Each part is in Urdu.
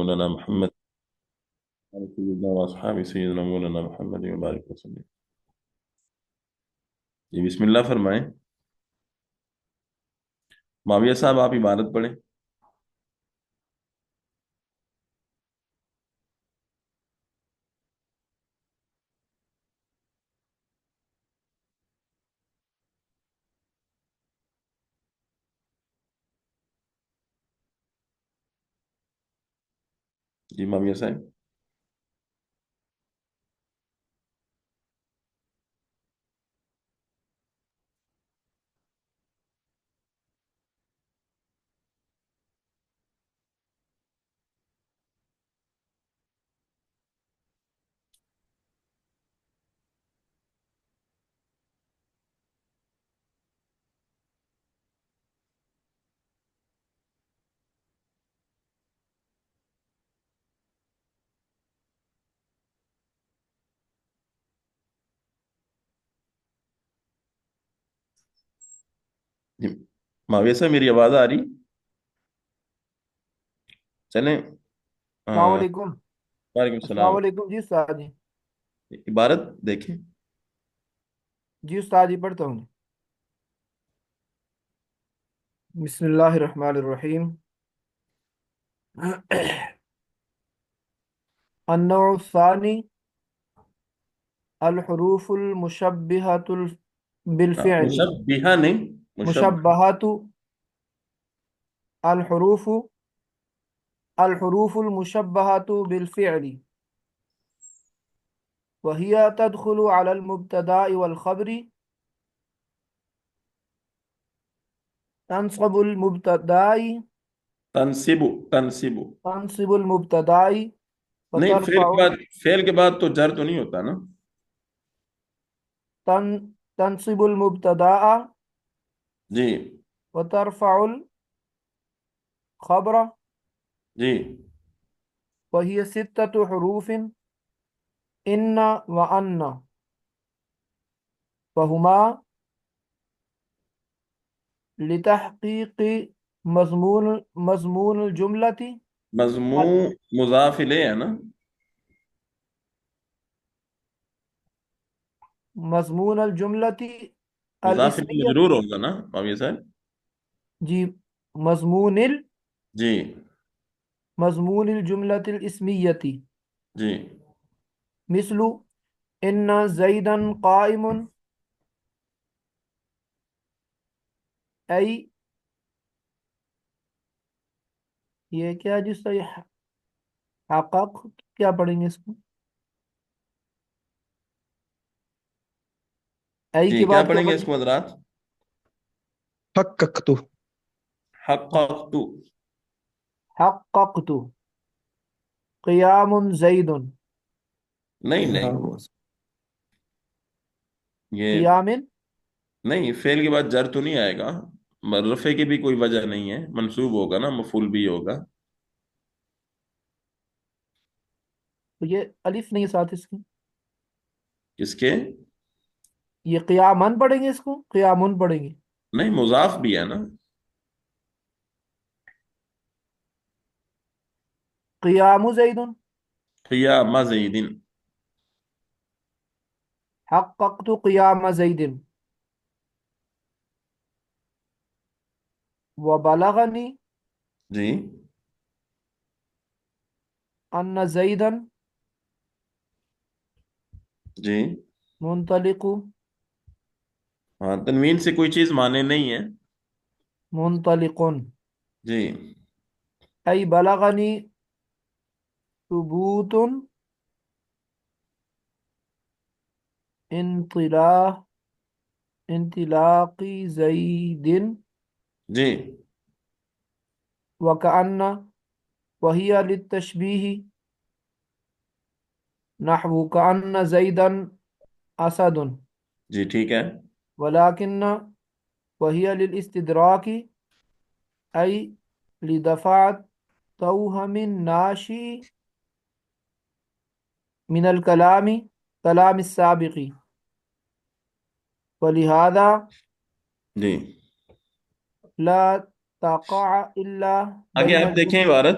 مولانا محمد سیدنا و اصحاب سیدنا مولانا محمد وبارک وسلم۔ جی بسم اللہ فرمائیں۔ معاویہ صاحب آپ عبارت پڑھیں۔ جی معاویہ صاحب۔ جی معاویہ صاحب میری آواز آ رہی؟ چلیں السلام آ، علیکم۔ وعلیکم السلام السلام۔ علیکم جی استاد جی۔ عبارت دیکھیں۔ جی استاد جی پڑھتا ہوں۔ بسم اللہ الرحمن الرحیم۔ النوع الثانی الحروف المشبہۃ بالفعل۔ مشبہہ نہیں، مشبہ۔ مشبہات الحروف الحروف المشبہۃ بالفعل وهي تدخل على المبتداء والخبر تنصب المبتداء تنصب، تنصب تنصب المبتداء نہیں، فعل وترفع کے بعد، فعل کے بعد تو جر تو نہیں ہوتا نا؟ تنصب المبتداء جی وترفع الخبر جی وهي ستة حروف إن وأن وهما لتحقيق مضمون الجملة مضمون مضاف الیہ ہے نا؟ مضمون الجملة مضاف الیہ الاسمية مجرور ہوگا نا معاویہ صاحب؟ جی مضمون جی مضمون الجملة الاسمية جی مثل إن زيدا قائم أي یہ کیا جس سے حقق کیا پڑھیں گے اس کو أي جی کے کیا بعد کیا پڑھیں گے اس پڑھیں کو حضرات؟ حققت حققت۔ حققت قیام زید نہیں نہیں، ہاں یہ قیام نہیں، فعل کے بعد جر تو نہیں آئے گا۔ رفع کی بھی کوئی وجہ نہیں ہے، منصوب ہوگا نا، مفعول بھی ہوگا۔ تو یہ الف نہیں ساتھ اس کی، کس کے؟ یہ قیامن پڑھیں گے، اس کو قیامن پڑھیں گے۔ نہیں، مضاف بھی ہے نا۔ قیام زید قیام زید۔ حققت قیام زید وبلغنی جی ان زیدا جی منطلق ہاں، تنوین سے کوئی چیز مانے نہیں ہے۔ منطلق جی ای بلغنی ثبوت انطلاق انطلاق زید جی وکأن وہی للتشبیہ نحو کأن زیدا اسد جی ٹھیک ہے۔ ولكن وهي للاستدراك أي لدفع توهم الناشئ من كلام السابق ولهذا جی لا تقع إلا آگے بين آپ دیکھیں الجملة عبارت۔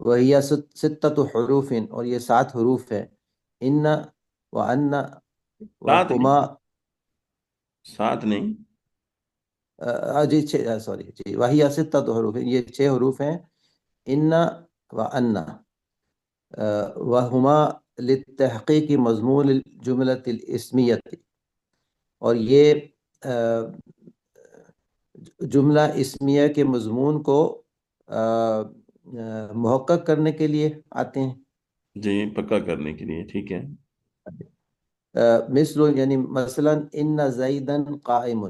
وہی ستۃ حروف، اور یہ 7 حروف ہیں، ان وان سات نہیں، وہما، سات نہیں. جی سوری جی، وہی ستۃ حروف، یہ 6 حروف ہیں، ان وان وہما للتحقیق مضمون الجملۃ الاسمیۃ، اور یہ جملہ اسمیہ کے مضمون کو محقق کرنے کے لیے آتے ہیں. جی، پکا کرنے کے لیے، ٹھیک ہے. مثل یعنی مثلا ان زیدن قائم،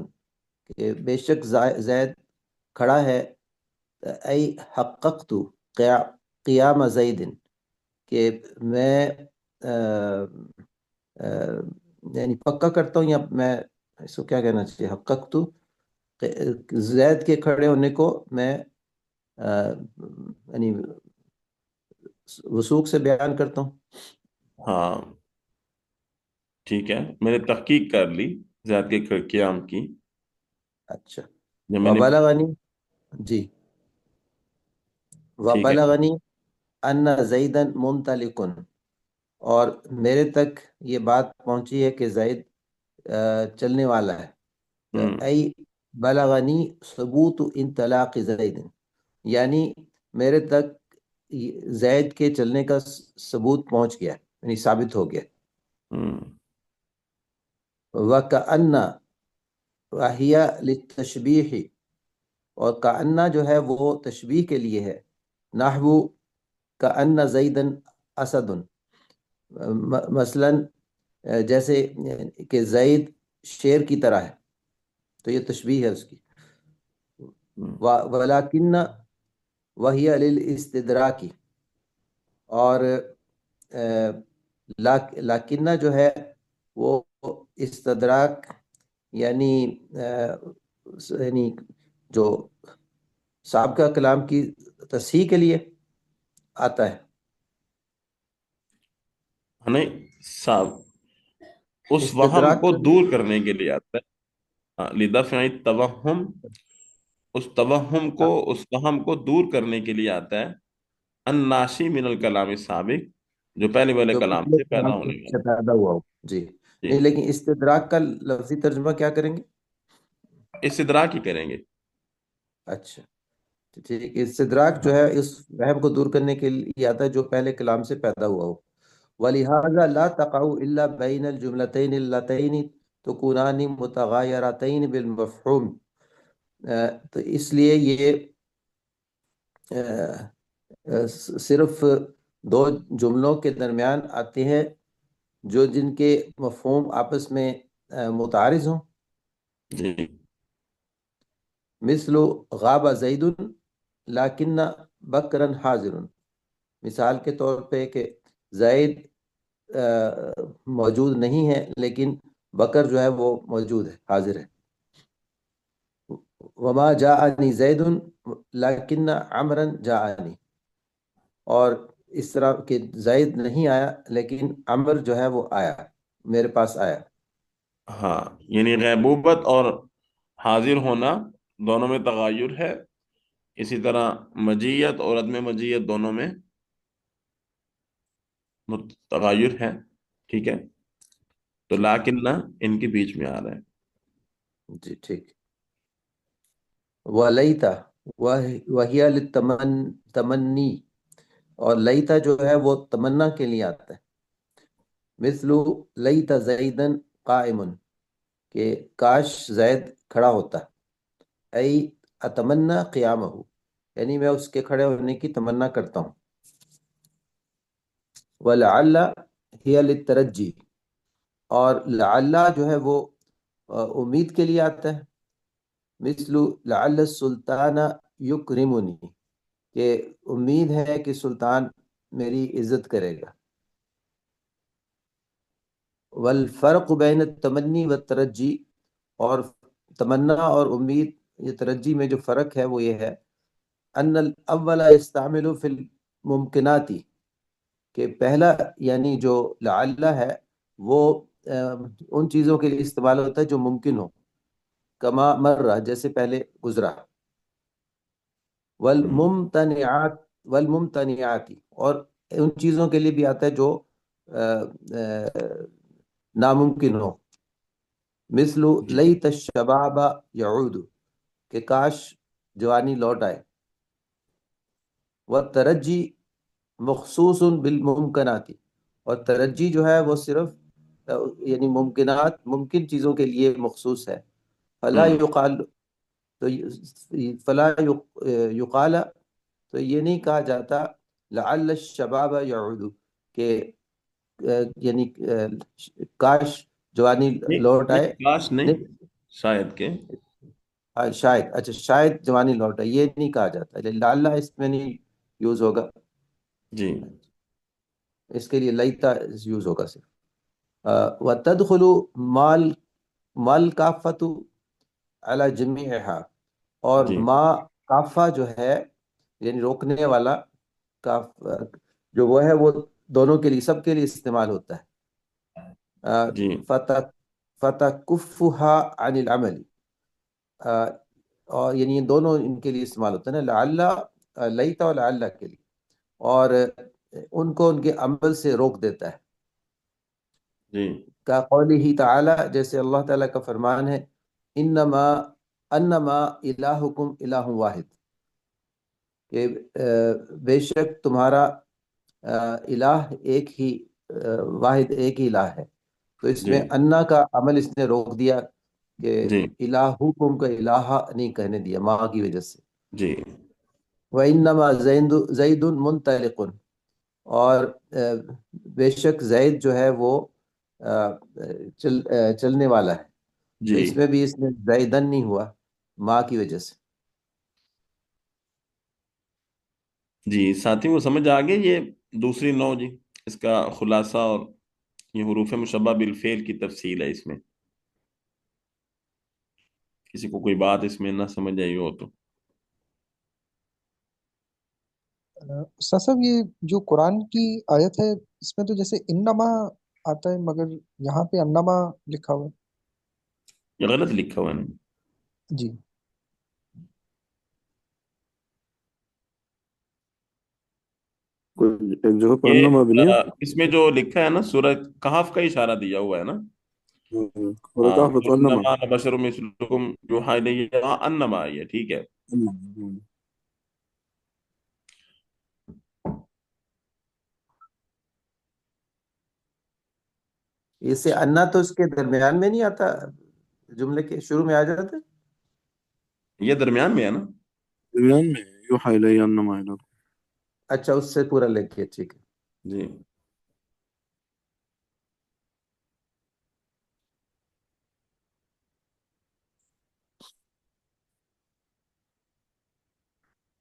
کہ بے شک زید کھڑا ہے، ای حققت قیام زید، کہ میں یعنی پکا کرتا ہوں، یا میں اس کو کیا کہنا چاہیے، حققت زید کے کھڑے ہونے کو میں یعنی وثوق سے بیان کرتا ہوں. ہاں ٹھیک ہے، میں نے تحقیق کر لی ذات کے قیام کی. اچھا. جب میں نے، وبلغنی، جی، ٹھیک ہے. وبلغنی ان زیدن منطلقن، اور میرے تک یہ بات پہنچی ہے کہ زید چلنے والا ہے. ہوں ای بلغنی ثبوت انطلاق زید، یعنی میرے تک زید کے چلنے کا ثبوت پہنچ گیا، یعنی ثابت ہو گیا. ہوں وَكَأَنَّ وَهِيَ لِلتَّشْبِيحِ، اور کأنہ جو ہے وہ تشبیح کے لیے ہے. نحو کأن زیدن اسد، مثلا جیسے کہ زید شیر کی طرح ہے، تو یہ تشبیح ہے اس کی. ہوں ولیکن وہی للاستدراک، اور لیکنہ جو ہے وہ استدراک، یعنی یعنی جو سابقہ کلام کی تصحیح کے لیے آتا ہے. نہیں صاحب، اس وہم استدراک کو کا دور کرنے کے لیے آتا ہے. ہاں، لدفع التوہم، اس توہم کو، اس وہم کو دور کرنے کے لیے آتا ہے. الناشی من الکلام السابق، جو پہلے والے جو کلام پچھلے سے پیدا کلام ہونے سے والا. پیدا ہوا ہو. جی. جی، نہیں، لیکن استدراک کا لفظی ترجمہ کیا کریں گے؟ استدراک ہی کریں گے. اچھا ٹھیک. استدراک جو ہاں ہے اس وہم کو دور کرنے کے لیے آتا ہے جو پہلے کلام سے پیدا ہوا ہو. وَلِهَذَا لَا تَقَعُ إِلَّا بَيْنَ الْجُمْلَتَيْنِ اللَّتَيْنِ تَكُونَانِ مُتَغَايَرَتَيْنِ بِالْمَفْهُومِ، تو اس لیے یہ صرف 2 جملوں کے درمیان آتے ہیں جو جن کے مفہوم آپس میں متعارض ہوں. جی. مثل غاب زید لیکن بکرن حاضر، مثال کے طور پہ کہ زید موجود نہیں ہے لیکن بکر جو ہے وہ موجود ہے، حاضر ہے. وما جاءنی زید لیکن عمرا جاءنی، اور اس طرح کہ زید نہیں آیا لیکن عمر جو ہے وہ آیا، میرے پاس آیا. ہاں، یعنی غیبوبت اور حاضر ہونا دونوں میں تغیر ہے. اسی طرح مجیت اور عدم مجیت دونوں میں تغیر ہے. ٹھیک ہے، تو ٹھیک. لیکن نہ ان کے بیچ میں آ رہا ہے. جی ٹھیک. ولیتا وہی تمنی، اور لیتا جو ہے وہ تمنا کے لیے آتا ہے. مثل لیتا زیدن قائم، کہ کاش زید کھڑا ہوتا. ای اتمنا قیامہ، یعنی میں اس کے کھڑے ہونے کی تمنا کرتا ہوں. ولعل ہی للترجی، اور لعل جو ہے وہ امید کے لیے آتا ہے. مثل لعل السلطان یکرمنی، کہ امید ہے کہ سلطان میری عزت کرے گا. والفرق بین التمنی والترجی، اور تمنا اور امید، یہ ترجی میں جو فرق ہے وہ یہ ہے، ان الاول یستعمل فی الممکنات، کہ پہلا یعنی جو لعل ہے وہ ان چیزوں کے لیے استعمال ہوتا ہے جو ممکن ہو، کما مرہ جیسے پہلے گزرا. ہوں والممتنعات والممتنعات، اور ان چیزوں کے لیے بھی آتا ہے جو ناممکن ہو، مثل جی لیت الشباب یعود، کہ کاش جوانی لوٹ آئے، والترجی مخصوص بالممکنات، اور ترجی جو ہے وہ صرف یعنی ممکن چیزوں کے لیے مخصوص ہے، فلا ہوں یقال، تو فلا یقال، تو یہ نہیں کہا جاتا لعل الشباب یعود، کہ یعنی کاش جوانی نہیں لوٹ نہیں، آئے، کاش نہیں، نہیں شاید کے. شاید، اچھا شاید جوانی لوٹ آئے، یہ نہیں کہا جاتا، لعل اس میں نہیں یوز ہوگا، جی اس کے لیے لیتا یوز ہوگا صرف. وتدخل مال مال کافت علی جمیعها، اور جی ما کافہ جو ہے یعنی روکنے والا، کاف جو وہ ہے وہ دونوں کے لیے، سب کے لیے استعمال ہوتا ہے. جی فتکفها عن العمل، اور یعنی یہ دونوں ان کے لیے استعمال ہوتا ہے نا، لعل لیتا اور لعل کے لیے، اور ان کو ان کے عمل سے روک دیتا ہے، جی کا قوله تعالی، جیسے اللہ تعالیٰ کا فرمان ہے، انما انما الہکم الہ واحد، کہ بے شک تمہارا الہ ایک ہی، واحد ایک ہی الہ ہے. تو اس جی میں انا کا عمل اس نے روک دیا، کہ جی الہکم کا الہ نہیں کہنے دیا ماں کی وجہ سے. جی وَإِنَّمَا زید منطلق، اور بے شک زید جو ہے وہ چلنے والا ہے. تو جی اس میں بھی اس میں زیدن نہیں ہوا ماں کی وجہ سے. جی ساتھی وہ سمجھ آ گئی یہ دوسری نوع جی، اس کا خلاصہ، اور یہ حروف مشبہ بالفعل کی تفصیل ہے اس میں. کسی کو کوئی بات اس میں نہ سمجھ آئی ہو تو. استاد صاحب یہ جو قرآن کی آیت ہے اس میں تو جیسے انما آتا ہے، مگر یہاں پہ انما لکھا ہوا یہ غلط لکھا ہوا ہے نا. ہے. جی کوئی ایک جگہ پر یہ انما بھی نہیں اس میں جو لکھا ہے نا، سورہ کہف کا اشارہ دیا ہوا ہے نا. ہے، سورہ کہف میں تو انما انما انا بشر مثلکم یوحی الی، ہاں انما آئی ہے، ٹھیک ہے. انما۔ اس سے انا تو اس کے درمیان میں نہیں آتا، جملے کے شروع میں آ جاتا ہے. یہ درمیان میں ہے نا. درمیان میں یوحی الی انما الہ۔ اچھا اس سے پورا لکھیے، ٹھیک ہے. جی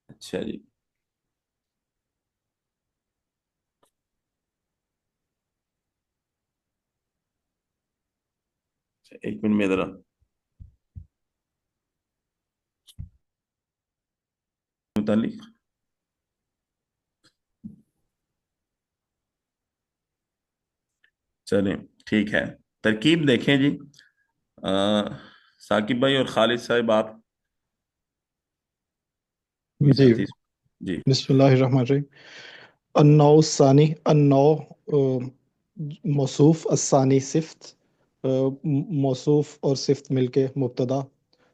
اچھا جی. اچھا، ایک منٹ میں ذرا متعلق. چلیں ٹھیک ہے، ترکیب دیکھیں جی. آ، ثاقب بھائی اور خالد صاحب آپ کوئی جی ساتھی. جی بسم اللہ الرحمن الرحیم. النوع الثانی، النوع موصوف، الثانی صفت، موصوف اور صفت مل کے مبتدا.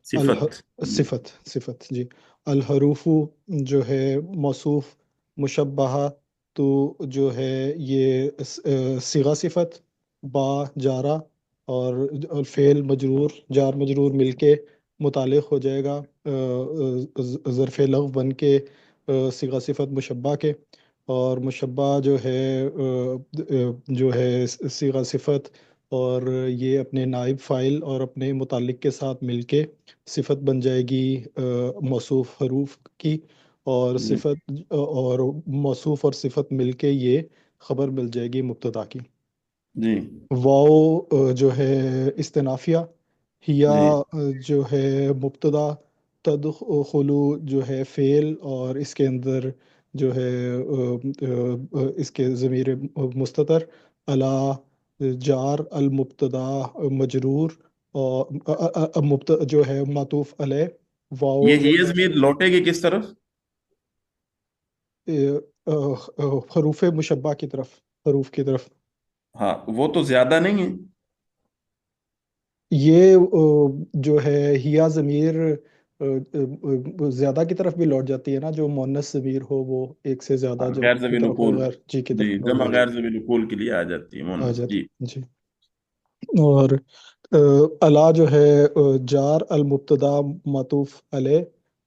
صفت. صفت جی. الحروف جو ہے موصوف، مشبہہ تو جو ہے یہ صیغہ صفت، با جارہ اور فعل مجرور جار مجرور مل کے متعلق ہو جائے گا ظرف لغو بن کے صیغہ صفت مشبہ کے. اور مشبہ جو ہے صیغہ صفت، اور یہ اپنے نائب فاعل اور اپنے متعلق کے ساتھ مل کے صفت بن جائے گی موصوف حروف کی. اور جی صفت اور موصوف اور صفت مل کے یہ خبر مل جائے گی مبتدا کی. جی واو جو ہے استنافیہ، ہیا جی جو ہے مبتدا، تدخلو جو ہے فعل، اور اس کے اندر جو ہے اس کے ضمیر مستتر، الا جار، المبتدا مجرور، اور جو ہے معطوف علیہ، واو یہ ضمیر لوٹے گی کس طرف؟ حروف مشبہ کی طرف، حروف کی طرف. ہاں وہ تو زیادہ نہیں ہے. یہ جو ہے ہیا ضمیر زیادہ کی طرف بھی لوٹ جاتی ہے نا، جو مؤنث ضمیر ہو وہ ایک سے زیادہ جب غیر کی ذوی طرف ہو، نقول. غیر جی کی جی طرف لوٹ جمع جاتی غیر ذوی نقول کے لیے آ جاتی ہے آ مؤنث. جاتی جی جی. اور الا جو ہے جار المبتدا معطوف علیہ،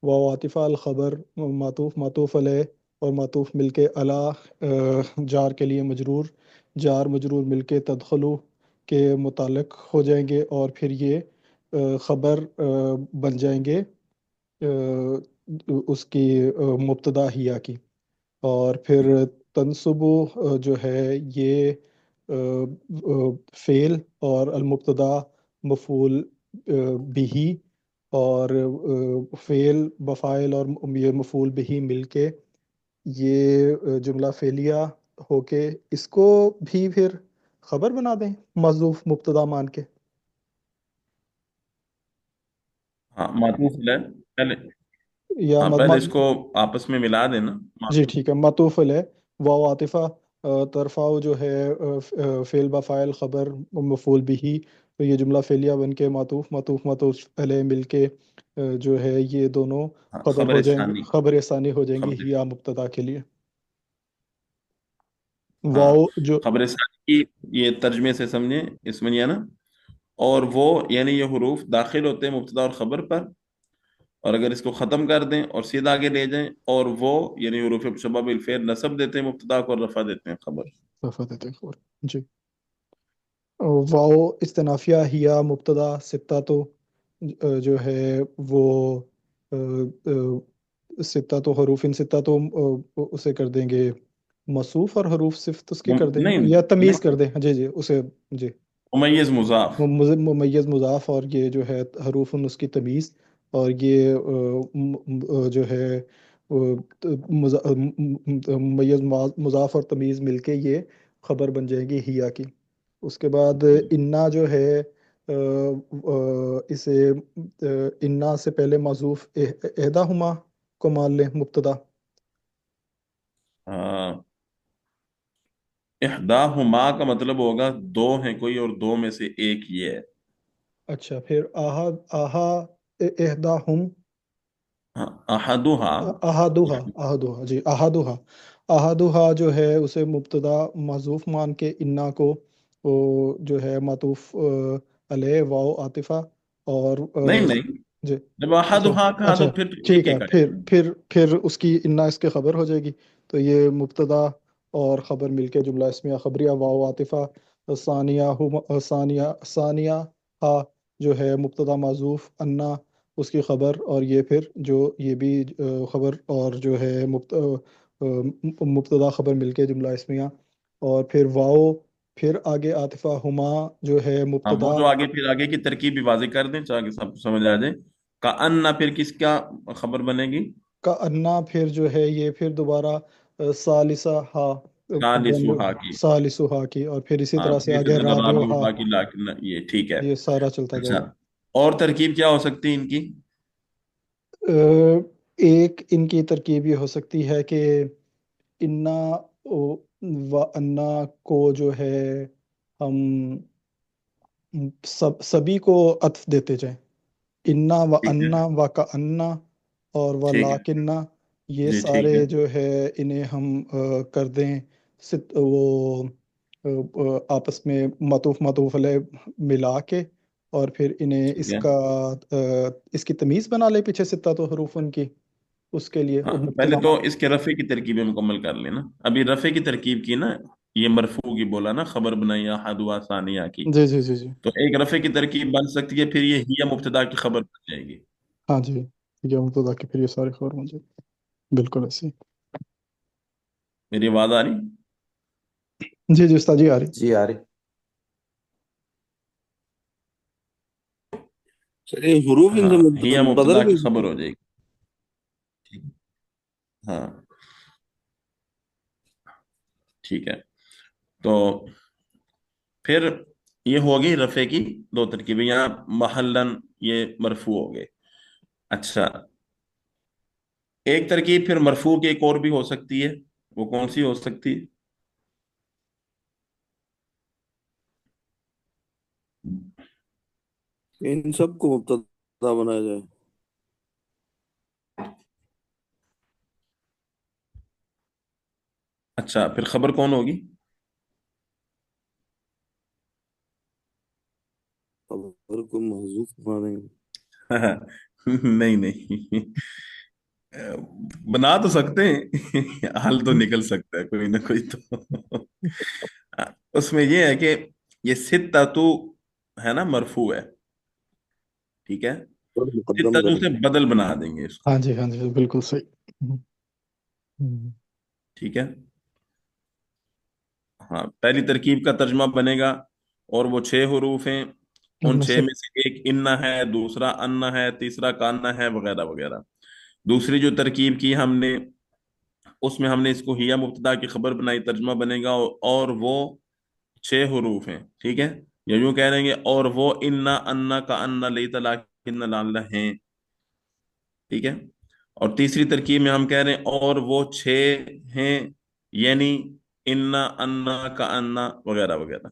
و عاطفہ الخبر معطوف علیہ، اور معطوف مل کے الا جار کے لیے مجرور، جار مجرور مل کے تدخلو کے متعلق ہو جائیں گے، اور پھر یہ خبر بن جائیں گے اس کی مبتدا ہیا کی. اور پھر تنصب جو ہے یہ فعل اور المبتدا مفعول بھی، اور فعل بفاعل اور یہ مفعول بھی مل کے یہ جملہ فعلیہ ہو کے اس کو بھی پھر خبر بنا دیں محذوف مبتدا مان کے. ہاں معطوف ہے پہلے. یا ہاں پہلے اس کو آپس میں ملا دینا جی معطوف. ٹھیک ہے، معطوف علیہ واو عاطفہ طرفہ جو ہے فعل بفاعل خبر مفعول بھی، تو یہ جملہ فعلیہ بن کے معطوف علیہ مل کے جو ہے یہ دونوں ہاں خبر خبر ہو جائیں گے، ثانی. خبر ثانی ہو جائیں گی خبر یا مبتدا کے لیے. ہاں واو جو خبر ثانی کی یہ ترجمے سے سمجھیں اس میں یہ نا. اور وہ یعنی یہ حروف داخل ہوتے ہیں مبتدا اور خبر پر، اور اگر اس کو ختم کر دیں اور سیدھا آگے لے جائیں، اور وہ یعنی حروف مشبہ بالفعل نصب دیتے ہیں مبتدا کو اور رفع دیتے ہیں خبر. صفحہ دیتے ہیں خبر جی. واو استنافیہ ہیا مبتدا ستہ تو جو ہے وہ ستہ تو حروف ان ستہ تو اسے کر دیں گے موصوف، اور حروف صفت اس کی کر دیں نہیں یا تمیز کر نہیں دیں جی جی اسے جی. ممیز مضاف. ممیز مضاف، اور یہ جو ہے حروف اس کی تمیز، اور یہ جو ہے ممیز مضاف اور تمیز مل کے یہ خبر بن جائے گی ہیا کی. اس کے بعد انا جو ہے اسے انا سے پہلے معذوف احداہما کو مان لیں مبتدا. احداہما کا مطلب ہوگا دو ہیں کوئی اور دو میں سے ایک یہ ہے. اچھا پھر آہا احداہم ہاں احدھا. احدھا احدھا جی احدھا. احدھا جو ہے اسے مبتدا محذوف مان کے انا کو وہ جو ہے معطوف علیہ واو عاطفہ اور نہیں نہیں، جی. جب اچھا احدھا کہا اچھا تو پھر تو ایک ٹھیک ہے، ایک آئے پھر گا. اس کی انا اس کے خبر ہو جائے گی، تو یہ مبتدا اور خبر مل کے جملہ اسمیہ خبریہ واو عاطفہ ثانیہ ہا جو ہے مبتدا معذوف انا اس کی خبر، اور یہ پھر جو یہ بھی خبر اور جو ہے مبتدا خبر مل کے جملہ اسمیہ، اور پھر واو پھر آگے عاطفہ ہما جو ہے ہاں وہ مبتدا جو آگے پھر آگے کی ترکیب بھی واضح کر دیں تاکہ سب کو سمجھ آ جائے. کا ان پھر کس کا خبر بنے گی؟ کا انا پھر جو ہے یہ پھر دوبارہ ثالثہ ہا ثالثھا کی. ثالثہ کی، اور پھر اسی ہاں طرح سے آگے رابع ہا، رابعہ کی لاکن یہ ٹھیک ہے. یہ سارا چلتا جائے اچھا گا. اور ترکیب کیا ہو سکتی ہے ان کی؟ ایک ان کی ترکیب یہ ہو سکتی ہے کہ انا و انا کو جو ہے ہم سبھی کو عطف دیتے جائیں، انا و ٹھیک ہے. انا و کا انا اور و ٹھیک ہے. لاکنہ، یہ جی ٹھیک سارے ہے. جو ہے انہیں ہم کر دیں وہ آپس میں معطوف علیہ ملا کے، اور پھر انہیں ٹھیک اس ہے. کا اس کی تمیز بنا لے پیچھے ستہ تو حروف ان کی اس کے لیے ہاں پہلے مبتدا تو اس کے رفع کی ترکیبیں مکمل کر لینا. ابھی رفع کی ترکیب کی نا، یہ مرفوع کی بولا نا، خبر بنائی احدھا ثانیہ کی. جی جی جی جی تو ایک رفع کی ترکیب بن سکتی ہے، پھر یہ ہی مبتدا کی خبر بن جائے گی. ہاں جی ٹھیک ہے مبتدا کے پھر یہ سارے خبر مجھے بالکل ایسے میری آواز آ رہی؟ جی جی استاد جی آ رہی. جی آ رہی. چلیے حروف ان ہاں سے ہی بدل مبتدا بھی کی خبر ہو جائے گی. ٹھیک. ہاں ٹھیک ہے. تو پھر یہ ہوگی رفع کی دو ترکیبیں. یہاں محلن یہ مرفوع ہو گئے. اچھا ایک ترکیب پھر مرفوع کی ایک اور بھی ہو سکتی ہے، وہ کون سی ہو سکتی ہے؟ ان سب کو مبتدا بنایا جائے. اچھا، پھر خبر کون ہوگی؟ خبر کو محذوف بنا دیں گے. نہیں نہیں، بنا تو سکتے ہیں، حل تو نکل سکتا ہے کوئی نہ کوئی تو. اس میں یہ ہے کہ یہ ستاتو ہے نا، مرفوع ہے، ٹھیک ہے، خبر مقدم ستاتو کریں. سے بدل بنا دیں گے اس کو. ہاں جی، ہاں جی، بالکل صحیح. ہم، ٹھیک ہے، ہاں، پہلی ترکیب کا ترجمہ بنے گا، اور وہ 6 حروف ہیں، ان ان میں چھ سے میں سے ایک انا ہے، دوسرا انا ہے، تیسرا کانا ہے، وغیرہ وغیرہ. دوسری جو ترکیب کی ہم نے، اس میں ہم نے اس کو ہیا مبتدا کی خبر بنائی، ترجمہ بنے گا، اور وہ 6 حروف ہیں، ٹھیک ہے، یا یوں کہہ رہیں گے اور وہ انا انا کا انا لیتا لاکن لعل ہیں، ٹھیک ہے. اور تیسری ترکیب میں ہم کہہ رہے ہیں اور وہ 6 ہیں، یعنی انا انا کا انا، وغیرہ وغیرہ.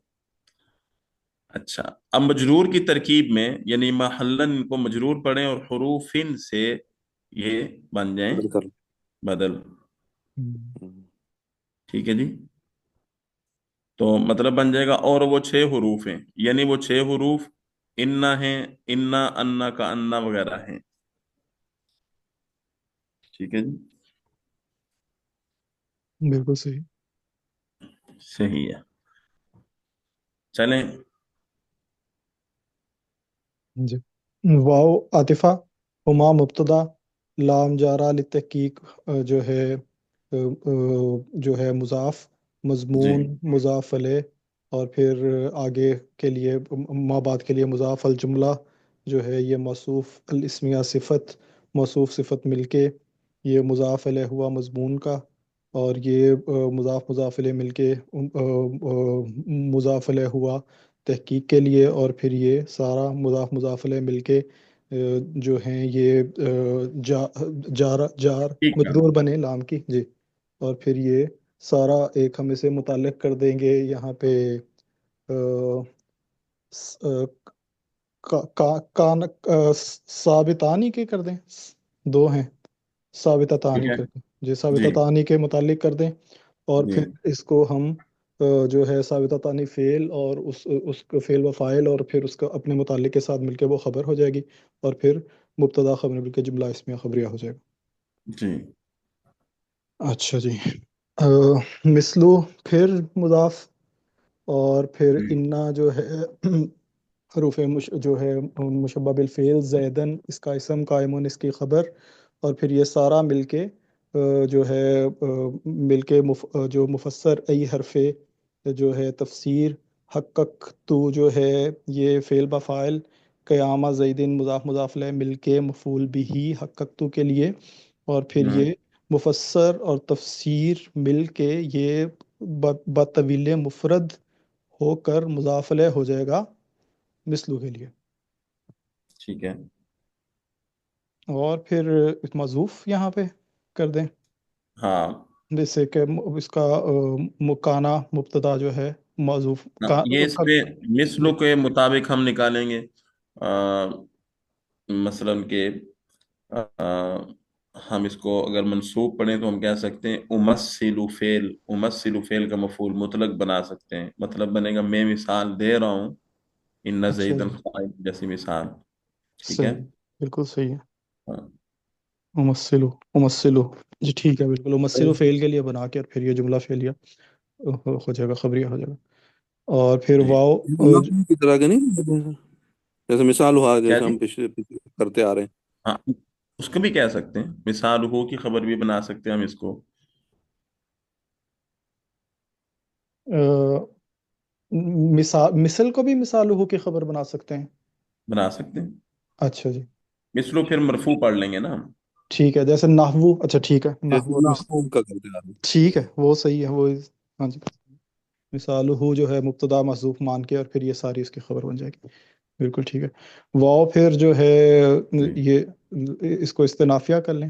اچھا، اب مجرور کی ترکیب میں، یعنی محلن کو مجرور پڑھیں اور حروفن سے یہ بن جائیں بدل کر. بدل. ہم، ٹھیک ہے جی، تو مطلب بن جائے گا اور وہ 6 حروف ہیں، یعنی وہ 6 حروف انا ہیں، انا انا کا انا وغیرہ ہیں. ٹھیک ہے جی، بالکل صحیح. صحیح ہے. چلیں. جی. واو عاطفہ، ہما مبتدا، لام جارہ للتحقیق، جو ہے جو ہے مضاف، جی مضمون مضاف علیہ، اور پھر آگے کے لیے ما بعد کے لیے مضاف الجملہ، جو ہے یہ موصوف الاسمیہ صفت، موصوف صفت مل کے یہ مضاف علیہ ہوا مضمون کا، اور یہ مضاف مضاف علیہ مل کے مضاف علیہ ہوا تحقیق کے لیے، اور پھر یہ سارا مضاف مضاف علیہ مل کے جو ہیں یہ جار ٹھیک ہے. مجرور بنے لام کی. جی. اور پھر یہ سارا ایک ہم اسے متعلق کر دیں گے یہاں پہ س- آ، کان ثابتانی کے کر دیں، دو ہیں ثابتہ ٹھیک تانی ہے کر کے. جی، جی ثابتہ تانی کے متعلق کر دیں، اور جی پھر اس کو ہم جو ہے ثابتہ تانی فعل، اور اس کو فعل و فاعل، اور پھر اس کا اپنے متعلق کے ساتھ مل کے وہ خبر ہو جائے گی، اور پھر مبتدا خبر مل کے جملہ اسمیہ خبریہ ہو جائے گا. جی. اچھا جی. آ، مثلو پھر مضاف، اور پھر جی. انا جو ہے حروف جو ہے مشبہ بالفعل، زیدن اس کا اسم، قائمون اس کی خبر، اور پھر یہ سارا مل کے جو ہے مل کے جو مفسر ای حرف جو ہے تفسیر، حقق تو جو ہے یہ فعل بفاعل، قیامہ زیدن مضاف مضاف علیہ مل کے مفعول بھی حقق تو کے لیے، اور پھر ہوں. یہ مفسر اور تفسیر مل کے یہ بطویل مفرد ہو کر مضاف علیہ ہو جائے گا مثلو کے لیے. ٹھیک ہے. اور پھر معذوف یہاں پہ کر دیں، ہاں جیسے کہ اس کا مکانہ مبتدا جو ہے معذوف ہاں، یہ اس پہ مثلوں کے مطابق ہم نکالیں گے. آ، مثلا کہ آ، ہم اس کو اگر منصوب پڑھیں تو ہم کہہ سکتے ہیں امثل فعل کا مفعول مطلق بنا سکتے ہیں، مطلب بنے گا میں مثال دے رہا ہوں ان اچھا زیدن جی، قائم جیسی مثال. ٹھیک ہے. صحیح، بالکل صحیح ہے. ہاں. امثلو، امثلو، جی ٹھیک ہے، بالکل امثلو فعل کے لیے بنا کے، اور پھر یہ جملہ فعلیہ ہو جائے گا، خبریہ ہو جائے گا. اور پھر جی. واو نحو کی طرح کا نہیں، جیسے مثال ہوا کیا جیسے جی؟ ہم پچھلے کرتے آ رہے ہیں. ہاں، اس کو بھی کہہ سکتے ہیں، مثال ہو کی خبر بھی بنا سکتے ہیں ہم اس کو. مثل کو بھی مثال ہو کی خبر بنا سکتے ہیں. بنا سکتے ہیں. اچھا جی، مثلو پھر مرفوع پڑھ لیں گے نا ہم. ٹھیک ہے، جیسے نحو. اچھا ٹھیک ہے، جیسے نحو اور نحو کا کرتے آ رہے ہیں. ٹھیک ہے، وہ صحیح ہے وہ. ہاں جی، مثال ہو جو ہے مبتدا محذوف مان کے، اور پھر یہ ساری اس کی خبر بن جائے گی. بالکل ٹھیک ہے. واو پھر جو ہے جی. یہ اس کو استنافیہ کر لیں.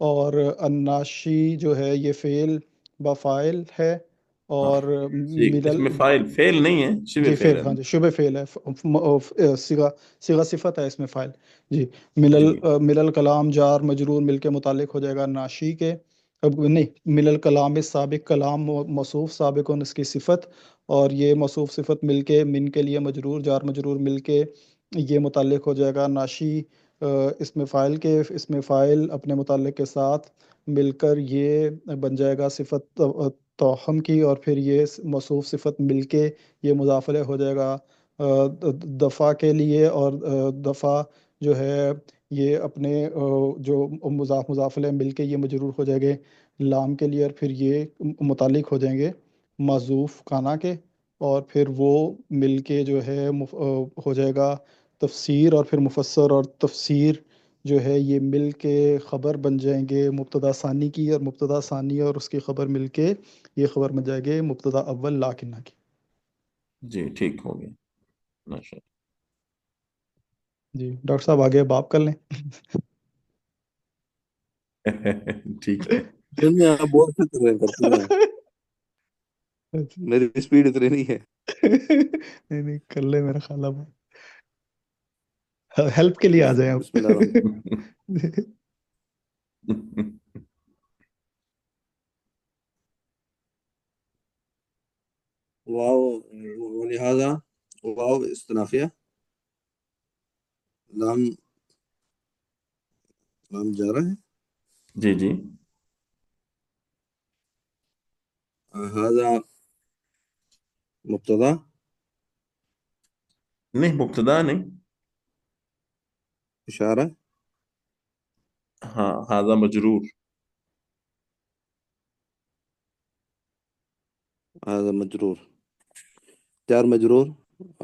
اور الناشی جو ہے یہ فعل بفائل ہے، ہاں اور جی، اس ملل، میں فائل فیل نہیں ہے، شبہ جی فیل فعل، ہے ہاں نا۔ جی شبہ فعل ہے، صیغہ صفت ہے اس میں فاعل، جی جی ملل کلام جار مجرور مل کے متعلق ہو جائے گا ناشی کے، اب نہیں، ملل کلام سابق، کلام موصوف سابق اس کی صفت، اور یہ موصوف صفت مل کے من کے لیے مجرور، جار مجرور مل کے یہ متعلق ہو جائے گا ناشی اس میں فاعل کے، اس میں فاعل اپنے متعلق کے ساتھ مل کر یہ بن جائے گا صفت توہم کی، اور پھر یہ موصوف صفت مل کے یہ مضاف الیہ ہو جائے گا دفع کے لیے، اور دفع جو ہے یہ اپنے جو مضاف الیہ مل کے یہ مجرور ہو جائے گے لام کے لیے، اور پھر یہ متعلق ہو جائیں گے معزوف کانا کے، اور پھر وہ مل کے جو ہے ہو جائے گا تفسیر، اور پھر مفسر اور تفسیر جو ہے یہ مل کے خبر بن جائیں گے مبتدا ثانی کی، اور مبتدا ثانی اور اس کی خبر مل کے یہ خبر بن جائے گے مبتدا اول لاکنہ کی۔ جی ٹھیک ہو گیا، ماشاء جی ڈاکٹر صاحب آگے اب آپ کر لیں۔ اللہ۔ ٹھیک ہے۔ نہیں آپ بہت اچھے کر رہے ہیں، کرتے ہیں، اچھا۔ میری اسپیڈ اتنی نہیں ہے۔ نہیں نہیں کر لیں، میرا خیال اب ہیلپ کے لیے آ جائیں بسم اللہ الرحمن آپ۔ واو، ولہذا واو استنافیہ، لام لام جارہ ہے، جی جی، ہذا مبتدا، نہیں مبتدا نہیں، اشارہ، ہاں ہاضا مجرور، ہذا مجرور، جار مجرور،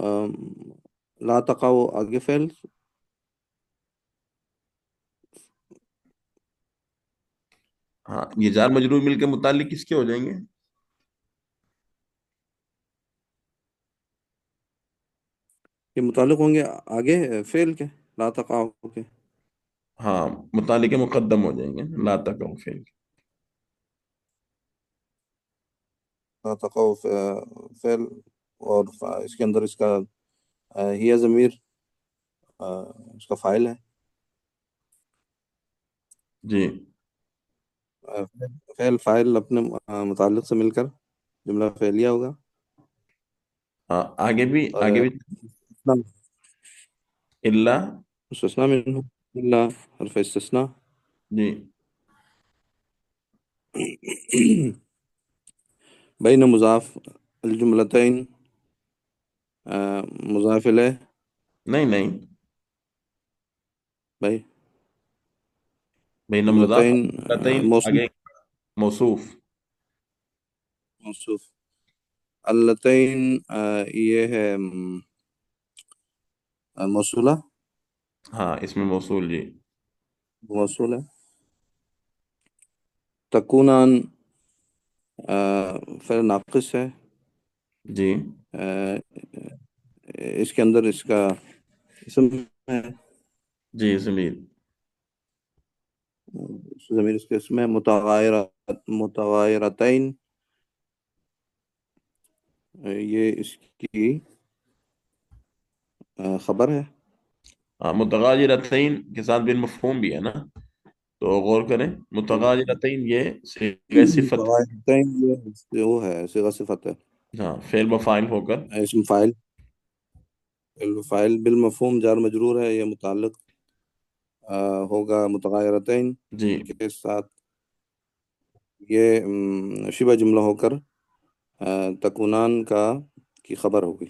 آم، لا تقع آگے فعل، ہاں یہ جار مجرور مل کے متعلق کس کے ہو جائیں گے؟ یہ متعلق ہوں گے آگے فعل کے، لا تقع کے، ہاں متعلق مقدم ہو جائیں گے، لا تقع فعل۔ لا تقع فعل، اور اس کے اندر اس کا ہی ضمیر اس کا فاعل ہے، جی فعل فاعل اپنے متعلق سے مل کر جملہ فعلیہ ہوگا، ہاں آگے بھی، اور آگے بھی اللہ، استثناء منه الا حرف استثناء، جی بین مضاف الجملتین مضاف الیہ، نہیں نہیں، بھائی بین مضاف جملتین جملتین موصوف، آگے موصوف، موصوف اللتین یہ ہے موصولہ، ہاں اس میں موصول، جی موصول ہے، تکونان فعل ناقص ہے، جی آ، اس کے اندر اس کا اسم ہے، جی ضمیر، ضمیر اس کے اسم ہے، متغایرتین یہ اس کی خبر ہے، ہاں متغاجرتین کے ساتھ بالمفہوم بھی ہے نا، تو غور کریں، متغاجرتین یہ صیغہ صفت، متغایرتین یہ وہ ہے صیغہ صفت ہے، ہاں فعل بفاعل ہو کر، اسم فاعل، الفاعل بالمفہوم جار مجرور ہے، یہ متعلق ہوگا متغایرتین جی کے ساتھ، یہ شبہ جملہ ہو کر تکونان کی خبر ہوگی،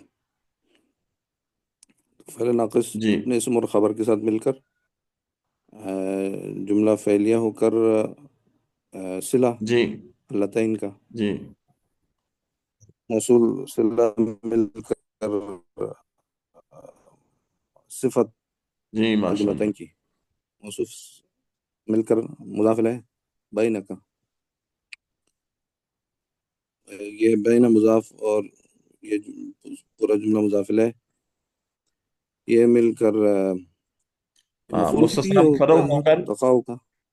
فعل ناقص جی اپنے اسم اور خبر کے ساتھ مل کر جملہ فعلیہ ہو کر صلہ جی اللتین کا جی موصول صلہ مل کر صفت جی ماشاء اللہ، الجملتین کی، موصوف مل کر مضاف الیہ بین کا، یہ بین مضاف اور یہ پورا جملہ مضاف الیہ یہ مل کر ہاں مفعول بھی مستثنی مفرغ ہوگا ہو کر، تقاؤ کا،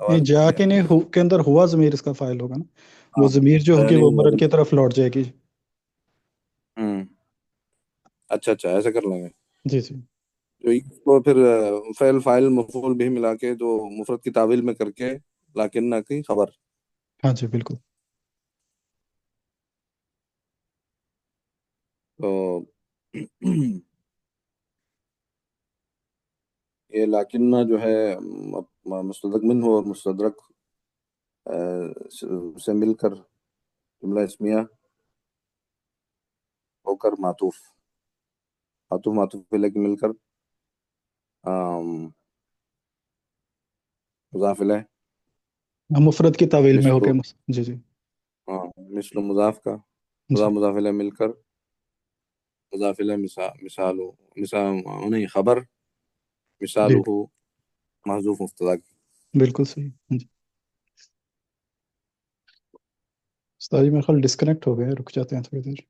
نہیں، وعلیکم جا کے السلام۔ نہیں کے اندر ہوا ضمیر اس کا فاعل ہوگا نا، وہ ہاں ضمیر جو ہوگی یعنی وہ مرن کی طرف لوٹ جائے گی۔ ہوں اچھا اچھا ایسا کر لیں گے، جی جی تو اس کو پھر فعل فاعل مفعول بھی ملا کے جو مفرد کی تعویل میں کر کے لاکنہ کی خبر۔ ہاں جی بالکل۔ تو یہ لاکنہ جو ہے مستدرک منہ اور مستدرک سے مل کر جملہ اسمیہ ہو کر معطوف معطوف الیہ کے مل کر مضاف الیہ، مفرد کی تعویل میں ہو مثل کے جی جی مثل مضاف کا جی مضاف الیہ مل کر مضاف الیہ مثال نہیں خبر مثال جی ہو محذوف مبتدا کی۔ بالکل صحیح۔ جی استاد جی میرے خیال ڈسکنیکٹ ہو گئے، رک جاتے ہیں تھوڑی دیر۔